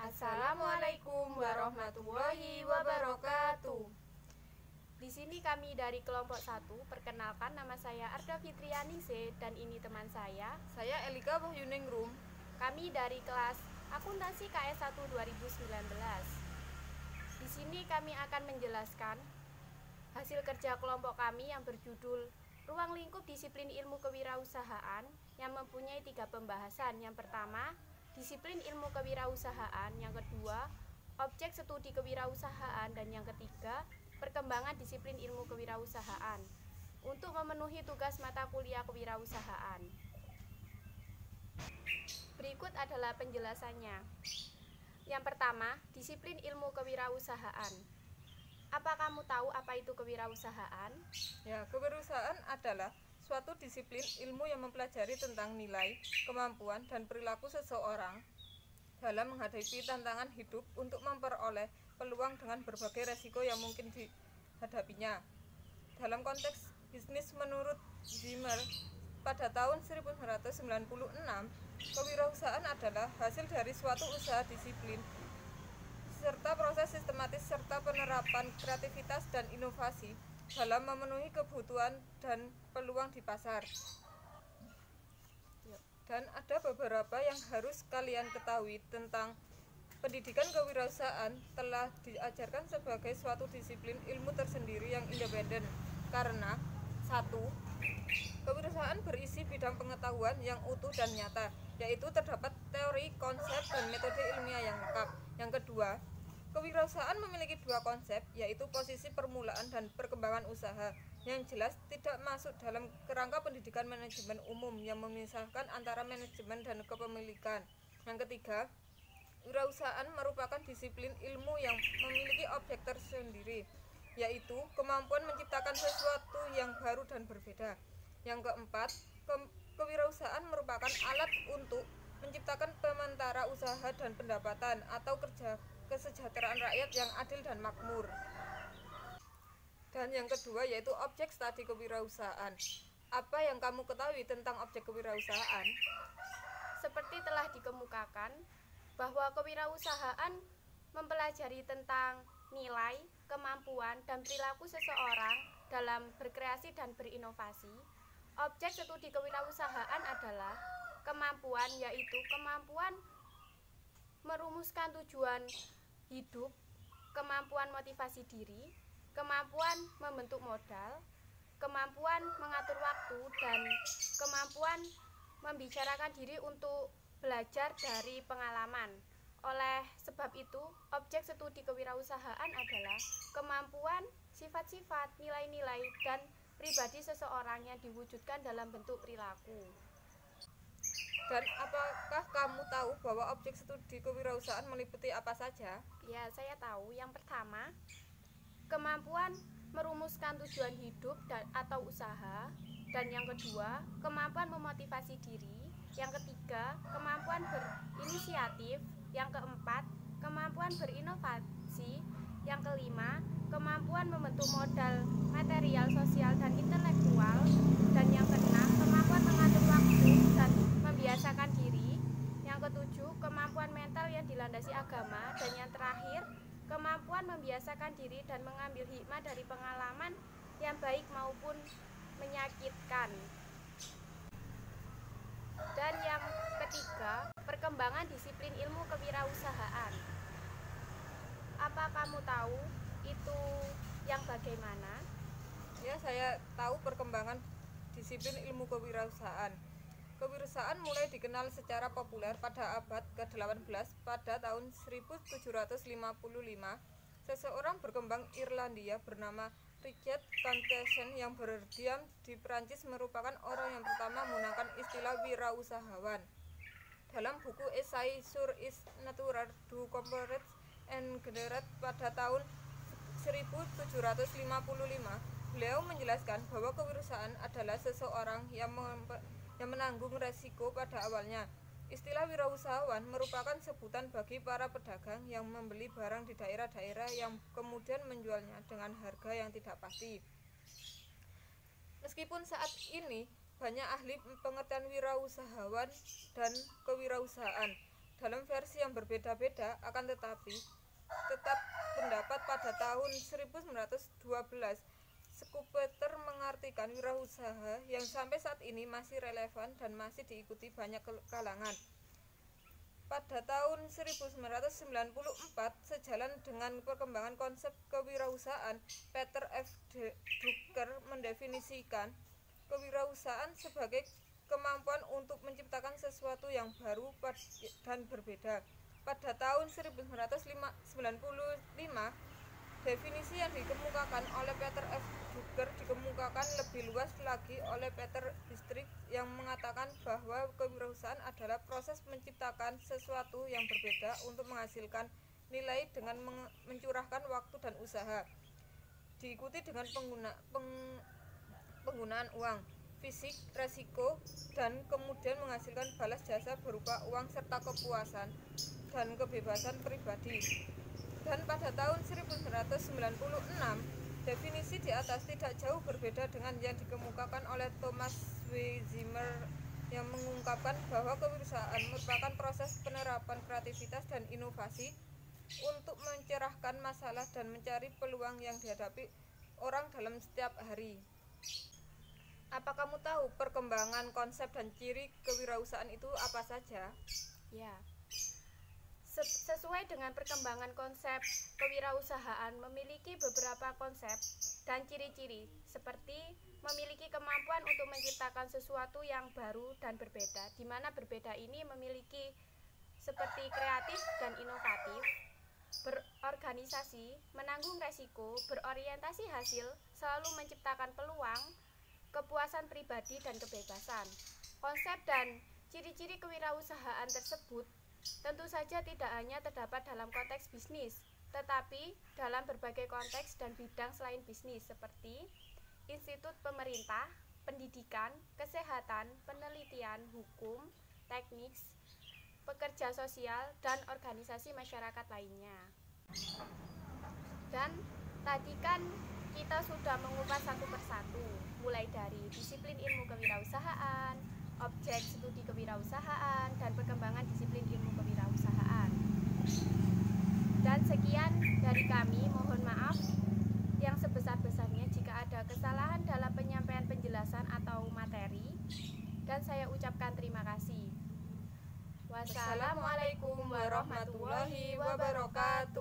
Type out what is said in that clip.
Assalamualaikum warahmatullahi wabarakatuh. Di sini kami dari kelompok 1. Perkenalkan, nama saya Arda Fitrianingsih dan ini teman saya Elika Wahyuningrum. Kami dari kelas Akuntansi KS1 2019. Di sini kami akan menjelaskan hasil kerja kelompok kami yang berjudul Ruang Lingkup Disiplin Ilmu Kewirausahaan yang mempunyai 3 pembahasan. Yang pertama, disiplin ilmu kewirausahaan, yang kedua, objek studi kewirausahaan, dan yang ketiga, perkembangan disiplin ilmu kewirausahaan untuk memenuhi tugas mata kuliah kewirausahaan. Berikut adalah penjelasannya. Yang pertama, disiplin ilmu kewirausahaan. Apa kamu tahu apa itu kewirausahaan? Ya, kewirausahaan adalah suatu disiplin ilmu yang mempelajari tentang nilai, kemampuan, dan perilaku seseorang dalam menghadapi tantangan hidup untuk memperoleh peluang dengan berbagai resiko yang mungkin dihadapinya. Dalam konteks bisnis, menurut Zimmer, pada tahun 1996, kewirausahaan adalah hasil dari suatu usaha disiplin serta proses sistematis serta penerapan kreativitas dan inovasi dalam memenuhi kebutuhan dan peluang di pasar. Dan ada beberapa yang harus kalian ketahui tentang pendidikan kewirausahaan. Telah diajarkan sebagai suatu disiplin ilmu tersendiri yang independen karena 1. Kewirausahaan berisi bidang pengetahuan yang utuh dan nyata, yaitu terdapat teori, konsep, dan metode ilmiah yang lengkap. Yang kedua, kewirausahaan memiliki 2 konsep, yaitu posisi permulaan dan perkembangan usaha, yang jelas tidak masuk dalam kerangka pendidikan manajemen umum yang memisahkan antara manajemen dan kepemilikan. Yang ketiga, kewirausahaan merupakan disiplin ilmu yang memiliki objek tersendiri, yaitu kemampuan menciptakan sesuatu yang baru dan berbeda. Yang keempat, kewirausahaan merupakan alat untuk menciptakan pementara usaha dan pendapatan atau kesejahteraan rakyat yang adil dan makmur. Dan yang kedua yaitu objek studi kewirausahaan. Apa yang kamu ketahui tentang objek kewirausahaan? Seperti telah dikemukakan bahwa kewirausahaan mempelajari tentang nilai, kemampuan, dan perilaku seseorang dalam berkreasi dan berinovasi. Objek studi kewirausahaan adalah kemampuan, yaitu kemampuan merumuskan tujuan hidup, kemampuan motivasi diri, kemampuan membentuk modal, kemampuan mengatur waktu, dan kemampuan membicarakan diri untuk belajar dari pengalaman. Oleh sebab itu, objek studi kewirausahaan adalah kemampuan, sifat-sifat, nilai-nilai, dan pribadi seseorang yang diwujudkan dalam bentuk perilaku. Dan apakah kamu tahu bahwa objek studi kewirausahaan meliputi apa saja? Ya, saya tahu. Yang pertama, kemampuan merumuskan tujuan hidup atau usaha. Dan yang kedua, kemampuan memotivasi diri. Yang ketiga, kemampuan berinisiatif. Yang keempat, kemampuan berinovasi. Yang kelima, kemampuan membentuk modal material, sosial, dan intelektual. Dan yang keenam, kemampuan mengatur waktu dan membiasakan diri. Yang ketujuh, kemampuan mental yang dilandasi agama. Dan yang terakhir, kemampuan membiasakan diri dan mengambil hikmah dari pengalaman yang baik maupun menyakitkan. Dan yang ketiga, perkembangan disiplin ilmu kewirausahaan. Apa kamu tahu itu yang bagaimana? Ya, saya tahu perkembangan disiplin ilmu kewirausahaan. Kewirausahaan mulai dikenal secara populer pada abad ke-18. Pada tahun 1755, seseorang berkembang Irlandia bernama Richard Cantacuzene yang berdiam di Prancis merupakan orang yang pertama menggunakan istilah wirausahawan. Dalam buku esai sur is nature du commerce and generat pada tahun 1755, beliau menjelaskan bahwa kewirausahaan adalah seseorang yang menanggung resiko pada awalnya. Istilah wirausahawan merupakan sebutan bagi para pedagang yang membeli barang di daerah-daerah yang kemudian menjualnya dengan harga yang tidak pasti. Meskipun saat ini banyak ahli pengertian wirausahawan dan kewirausahaan, dalam versi yang berbeda-beda, akan tetapi tetap pendapat pada tahun 1912 Schumpeter mengartikan wirausaha yang sampai saat ini masih relevan dan masih diikuti banyak kalangan. Pada tahun 1994, sejalan dengan perkembangan konsep kewirausahaan, Peter F. Drucker mendefinisikan kewirausahaan sebagai kemampuan untuk menciptakan sesuatu yang baru dan berbeda. Pada tahun 1995, definisi yang dikemukakan oleh Peter F. Drucker dikemukakan lebih luas lagi oleh Peter Distrik yang mengatakan bahwa kewirausahaan adalah proses menciptakan sesuatu yang berbeda untuk menghasilkan nilai dengan mencurahkan waktu dan usaha, diikuti dengan penggunaan uang, fisik, resiko, dan kemudian menghasilkan balas jasa berupa uang serta kepuasan dan kebebasan pribadi. Dan pada tahun 1996, definisi di atas tidak jauh berbeda dengan yang dikemukakan oleh Thomas W. Zimmer yang mengungkapkan bahwa kewirausahaan merupakan proses penerapan kreativitas dan inovasi untuk mencerahkan masalah dan mencari peluang yang dihadapi orang dalam setiap hari. Apa kamu tahu perkembangan konsep dan ciri kewirausahaan itu apa saja? Ya. Sesuai dengan perkembangan konsep, kewirausahaan memiliki beberapa konsep dan ciri-ciri, seperti memiliki kemampuan untuk menciptakan sesuatu yang baru dan berbeda, di mana berbeda ini memiliki seperti kreatif dan inovatif, berorganisasi, menanggung resiko, berorientasi hasil, selalu menciptakan peluang, kepuasan pribadi dan kebebasan. Konsep dan ciri-ciri kewirausahaan tersebut tentu saja tidak hanya terdapat dalam konteks bisnis, tetapi dalam berbagai konteks dan bidang selain bisnis seperti institut pemerintah, pendidikan, kesehatan, penelitian, hukum, teknik, pekerja sosial, dan organisasi masyarakat lainnya. Dan tadi kan kita sudah mengupas satu persatu, mulai dari disiplin ilmu kewirausahaan, objek studi kewirausahaan, dan perkembangan disiplin ilmu kewirausahaan. Dan sekian dari kami, mohon maaf yang sebesar-besarnya jika ada kesalahan dalam penyampaian penjelasan atau materi, dan saya ucapkan terima kasih. Wassalamualaikum warahmatullahi wabarakatuh.